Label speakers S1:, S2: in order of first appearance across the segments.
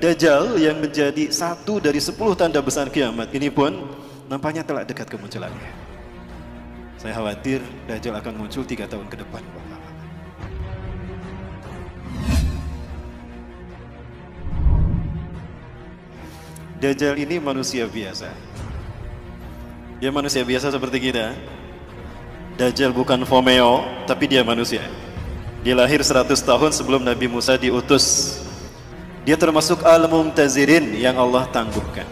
S1: Dajjal yang menjadi satu dari 10 tanda besar kiamat ini pun nampaknya telah dekat kemunculannya. Saya khawatir Dajjal akan muncul 3 tahun ke depan. Dajjal ini manusia biasa. Dia manusia biasa seperti kita. Dajjal bukan Fomeo, tapi dia manusia. Dia lahir 100 tahun sebelum Nabi Musa diutus. Dia termasuk al-mumtazirin yang Allah tangguhkan.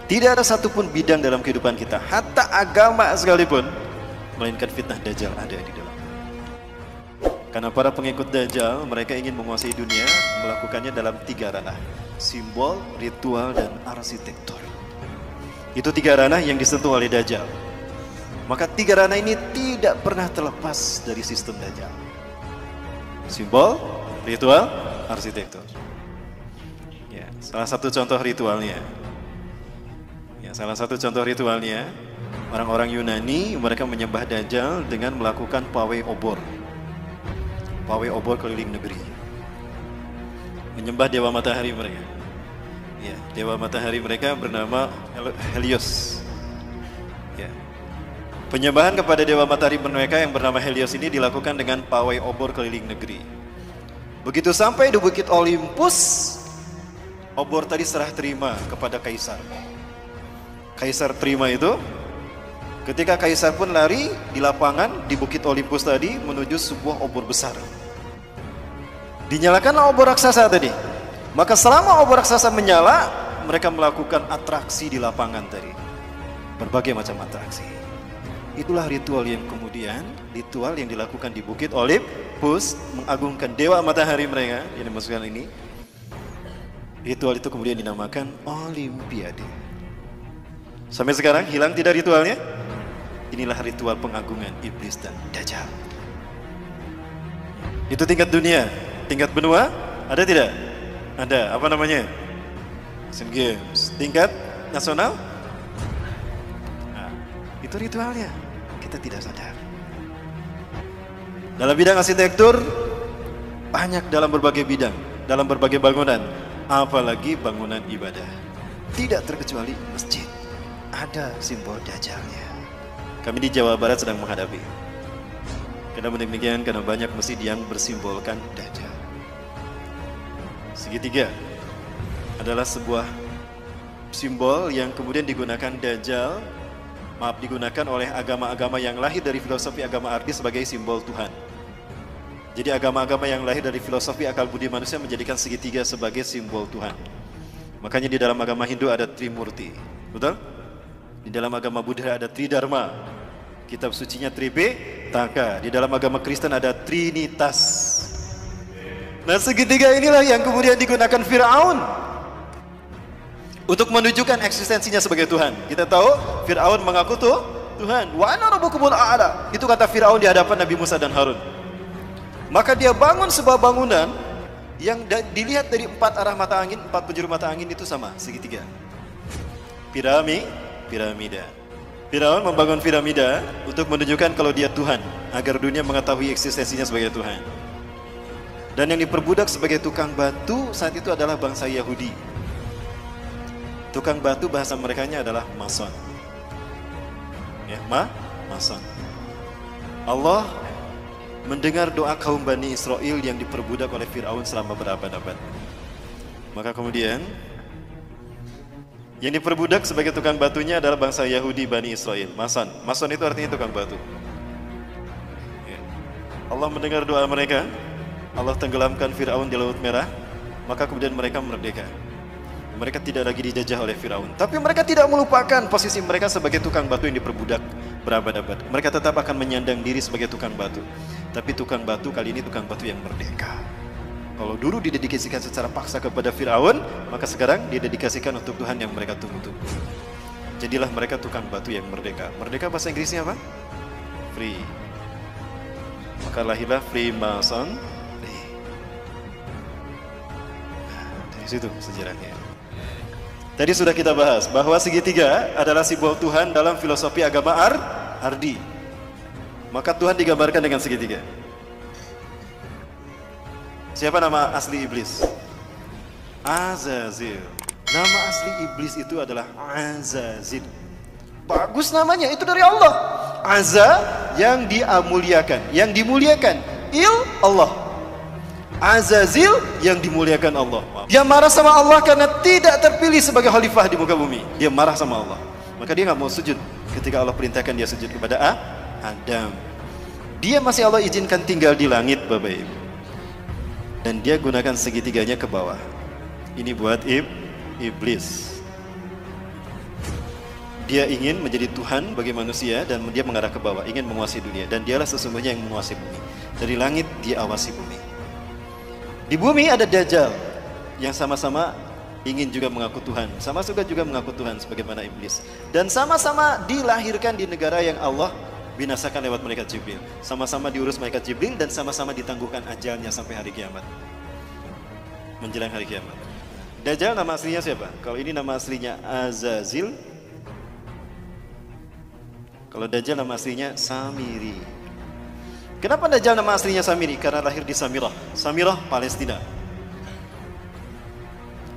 S1: Tidak ada satupun bidang dalam kehidupan kita, hatta agama sekalipun, melainkan fitnah Dajjal ada di dalam. Karena para pengikut Dajjal, mereka ingin menguasai dunia, melakukannya dalam 3 ranah: simbol, ritual, dan arsitektur. Itu 3 ranah yang disentuh oleh Dajjal. Maka 3 ranah ini tidak pernah terlepas dari sistem Dajjal: simbol, ritual, arsitektur. Ya, salah satu contoh ritualnya. Orang-orang Yunani mereka menyembah Dajjal dengan melakukan pawai obor. Pawai obor keliling negeri. Menyembah dewa matahari mereka. Ya, dewa matahari mereka bernama Helios. Ya. Penyembahan kepada dewa matahari mereka yang bernama Helios ini dilakukan dengan pawai obor keliling negeri. Begitu sampai di Bukit Olympus, obor tadi serah terima kepada kaisar. Kaisar terima itu. Ketika kaisar pun lari di lapangan di Bukit Olympus tadi menuju sebuah obor besar. Dinyalakanlah obor raksasa tadi. Maka selama obor raksasa menyala, mereka melakukan atraksi di lapangan tadi. Berbagai macam atraksi. Itulah ritual yang kemudian, ritual yang dilakukan di Bukit Olympus, mengagungkan dewa matahari mereka, yang dimaksudkan ini. Ritual itu kemudian dinamakan Olimpiade. Sampai sekarang hilang tidak ritualnya? Inilah ritual pengagungan iblis dan Dajjal. Itu tingkat dunia. Tingkat benua, ada tidak? Ada, apa namanya? Asian Games. Tingkat nasional? Nah, itu ritualnya. Kita tidak sadar. Dalam bidang arsitektur, banyak dalam berbagai bidang, dalam berbagai bangunan, apalagi bangunan ibadah. Tidak terkecuali masjid, ada simbol Dajjalnya. Kami di Jawa Barat sedang menghadapi. Kenapa demikian? Karena banyak masjid yang bersimbolkan Dajjal. Segitiga adalah sebuah simbol yang kemudian digunakan digunakan oleh agama-agama yang lahir dari filosofi agama arti sebagai simbol Tuhan. Jadi agama-agama yang lahir dari filosofi akal budi manusia menjadikan segitiga sebagai simbol Tuhan. Makanya di dalam agama Hindu ada Trimurti, betul? Di dalam agama Buddha ada Tridharma, kitab sucinya Tripitaka. Di dalam agama Kristen ada Trinitas. Nah, segitiga inilah yang kemudian digunakan Fir'aun untuk menunjukkan eksistensinya sebagai Tuhan. Kita tahu Fir'aun mengaku Tuhan. Wa ana rabbukumul a'la. Itu kata Fir'aun di hadapan Nabi Musa dan Harun. Maka dia bangun sebuah bangunan yang dilihat dari 4 arah mata angin, 4 penjuru mata angin itu sama, segitiga. Piramida. Firaun membangun piramida untuk menunjukkan kalau dia Tuhan, agar dunia mengetahui eksistensinya sebagai Tuhan. Dan yang diperbudak sebagai tukang batu saat itu adalah bangsa Yahudi. Tukang batu bahasa merekanya adalah mason. Ya, mason. Allah mendengar doa kaum Bani Israel yang diperbudak oleh Firaun selama berabad-abad. Maka kemudian yang diperbudak sebagai tukang batunya adalah bangsa Yahudi Bani Israel, Mason. Mason itu artinya tukang batu. Ya. Allah mendengar doa mereka, Allah tenggelamkan Fir'aun di Laut Merah, maka kemudian mereka merdeka. Mereka tidak lagi dijajah oleh Fir'aun. Tapi mereka tidak melupakan posisi mereka sebagai tukang batu yang diperbudak berabad-abad. Mereka tetap akan menyandang diri sebagai tukang batu. Tapi tukang batu kali ini tukang batu yang merdeka. Kalau dulu didedikasikan secara paksa kepada Fir'aun, maka sekarang didedikasikan untuk Tuhan yang mereka tunggu-tunggu. Jadilah mereka tukang batu yang merdeka. Merdeka bahasa Inggrisnya apa? Free. Maka lahirlah Freemason. Nah, dari situ sejarahnya. Tadi sudah kita bahas bahwa segitiga adalah simbol Tuhan dalam filosofi agama Ardi. Maka Tuhan digambarkan dengan segitiga. Siapa nama asli iblis? Azazil. Nama asli iblis itu adalah Azazil. Bagus namanya, itu dari Allah. Azza yang dimuliakan, yang dimuliakan. Allah. Azazil yang dimuliakan Allah. Dia marah sama Allah karena tidak terpilih sebagai khalifah di muka bumi. Dia marah sama Allah. Maka dia nggak mau sujud ketika Allah perintahkan dia sujud kepada Adam. Dia masih Allah izinkan tinggal di langit, Bapak Ibu. Dan dia gunakan segitiganya ke bawah. Ini buat iblis. Dia ingin menjadi Tuhan bagi manusia dan dia mengarah ke bawah, ingin menguasai dunia. Dan dialah sesungguhnya yang menguasai bumi. Dari langit dia awasi bumi. Di bumi ada Dajjal yang sama-sama ingin juga mengaku Tuhan, sama juga mengaku Tuhan sebagaimana iblis. Dan sama-sama dilahirkan di negara yang Allah binasakan lewat malaikat Jibril. Sama-sama diurus malaikat Jibril dan sama-sama ditangguhkan ajalnya sampai hari kiamat. Menjelang hari kiamat. Dajjal nama aslinya siapa? Kalau ini nama aslinya Azazil. Kalau Dajjal nama aslinya Samiri. Kenapa Dajjal nama aslinya Samiri? Karena lahir di Samirah. Samirah, Palestina.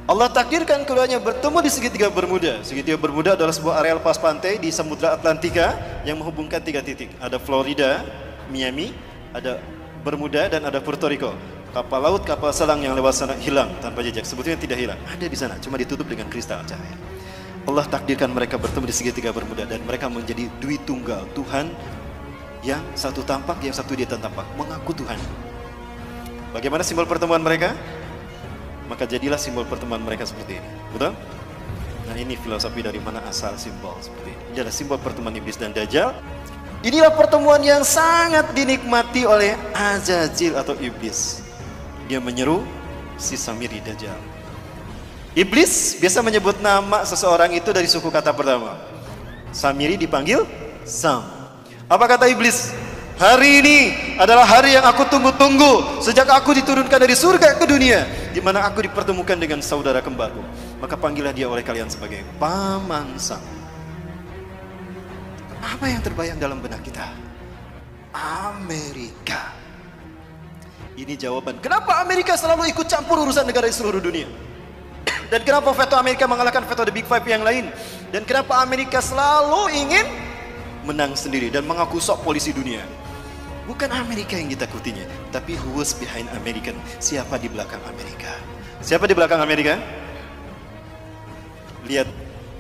S1: Allah takdirkan keduanya bertemu di segitiga Bermuda. Segitiga Bermuda adalah sebuah area lepas pantai di Samudra Atlantika yang menghubungkan 3 titik. Ada Florida, Miami, ada Bermuda, dan ada Puerto Rico. Kapal laut, kapal selam yang lewat sana hilang tanpa jejak. Sebetulnya tidak hilang, ada di sana, cuma ditutup dengan kristal cahaya. Allah takdirkan mereka bertemu di segitiga Bermuda dan mereka menjadi dui tunggal, Tuhan yang satu tampak, yang satu dia tampak, mengaku Tuhan. Bagaimana simbol pertemuan mereka? Maka jadilah simbol pertemuan mereka seperti ini. Betul? Nah, ini filosofi dari mana asal simbol seperti ini. Ini adalah simbol pertemuan iblis dan Dajjal. Inilah pertemuan yang sangat dinikmati oleh Azazil atau iblis. Dia menyeru si Samiri Dajjal. Iblis biasa menyebut nama seseorang itu dari suku kata pertama. Samiri dipanggil Sam. Apa kata iblis? Hari ini adalah hari yang aku tunggu-tunggu sejak aku diturunkan dari surga ke dunia, di mana aku dipertemukan dengan saudara kembarku. Maka panggillah dia oleh kalian sebagai Paman Sam. Apa yang terbayang dalam benak kita? Amerika. Ini jawaban kenapa Amerika selalu ikut campur urusan negara di seluruh dunia. Dan kenapa veto Amerika mengalahkan veto The Big Five yang lain. Dan kenapa Amerika selalu ingin menang sendiri dan mengaku sok polisi dunia. Bukan Amerika yang ditakutinya, tapi who was behind American. Siapa di belakang Amerika? Siapa di belakang Amerika? Lihat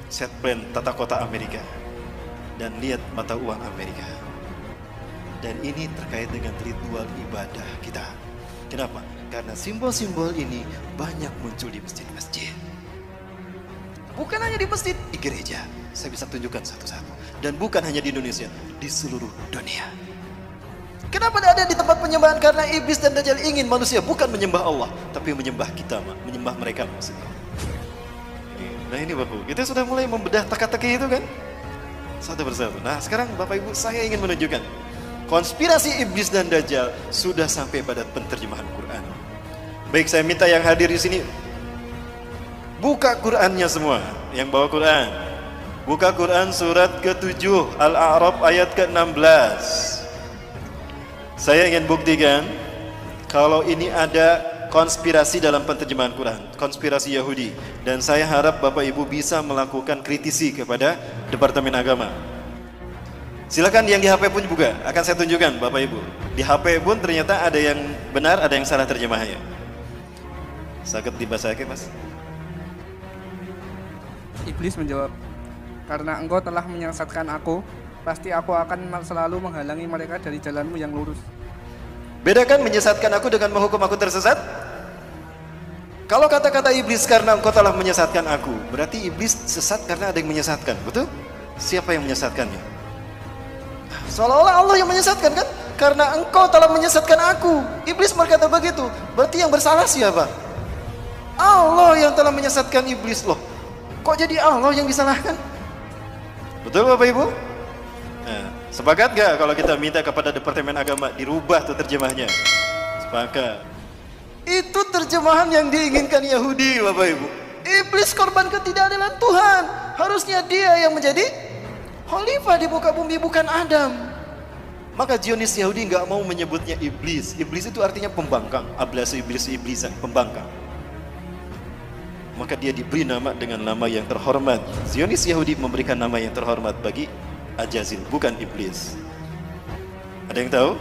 S1: set plan tata kota Amerika. Dan lihat mata uang Amerika. Dan ini terkait dengan ritual ibadah kita. Kenapa? Karena simbol-simbol ini banyak muncul di masjid-masjid. Bukan hanya di masjid, di gereja. Saya bisa tunjukkan satu-satu. Dan bukan hanya di Indonesia, di seluruh dunia. Kenapa tidak ada di tempat penyembahan? Karena iblis dan Dajjal ingin manusia bukan menyembah Allah, tapi menyembah kita, menyembah mereka maksudnya. Nah ini Bapak, kita sudah mulai membedah teka-teki itu kan? Satu persatu. Nah sekarang Bapak Ibu, saya ingin menunjukkan konspirasi iblis dan Dajjal sudah sampai pada penterjemahan Quran. Baik, saya minta yang hadir di sini buka Qurannya semua. Yang bawa Quran, buka Quran surat ke-7 Al-A'raf ayat ke-16. Saya ingin buktikan kalau ini ada konspirasi dalam penterjemahan Quran, konspirasi Yahudi. Dan saya harap Bapak Ibu bisa melakukan kritisi kepada Departemen Agama. Silakan yang di HP pun juga akan saya tunjukkan Bapak Ibu. Di HP pun ternyata ada yang benar, ada yang salah terjemahnya. Sakit dibacakan Mas.
S2: Iblis menjawab, karena engkau telah menyesatkan aku, pasti aku akan selalu menghalangi mereka dari jalanmu yang lurus.
S1: Bedakan menyesatkan aku dengan menghukum aku tersesat. Kalau kata-kata iblis karena engkau telah menyesatkan aku, berarti iblis sesat karena ada yang menyesatkan, betul? Siapa yang menyesatkannya? Seolah-olah Allah yang menyesatkan kan? Karena engkau telah menyesatkan aku. Iblis berkata begitu. Berarti yang bersalah siapa? Allah yang telah menyesatkan iblis loh. Kok jadi Allah yang disalahkan? Betul Bapak Ibu? Nah, sepakat gak kalau kita minta kepada Departemen Agama dirubah tuh terjemahnya? Sepakat. Itu terjemahan yang diinginkan Yahudi Bapak Ibu. Iblis korban ketidakadilan Tuhan. Harusnya dia yang menjadi khalifah di muka bumi, bukan Adam. Maka Zionis Yahudi nggak mau menyebutnya iblis. Iblis itu artinya pembangkang. Ablasu iblis, iblisan, pembangkang. maka dia diberi nama dengan nama yang terhormat. Zionis Yahudi memberikan nama yang terhormat bagi Ajazil, bukan iblis. Ada yang tahu?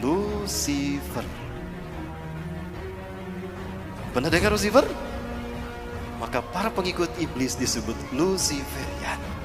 S1: Lucifer. Pernah dengar Lucifer? Maka para pengikut iblis disebut Luciferian.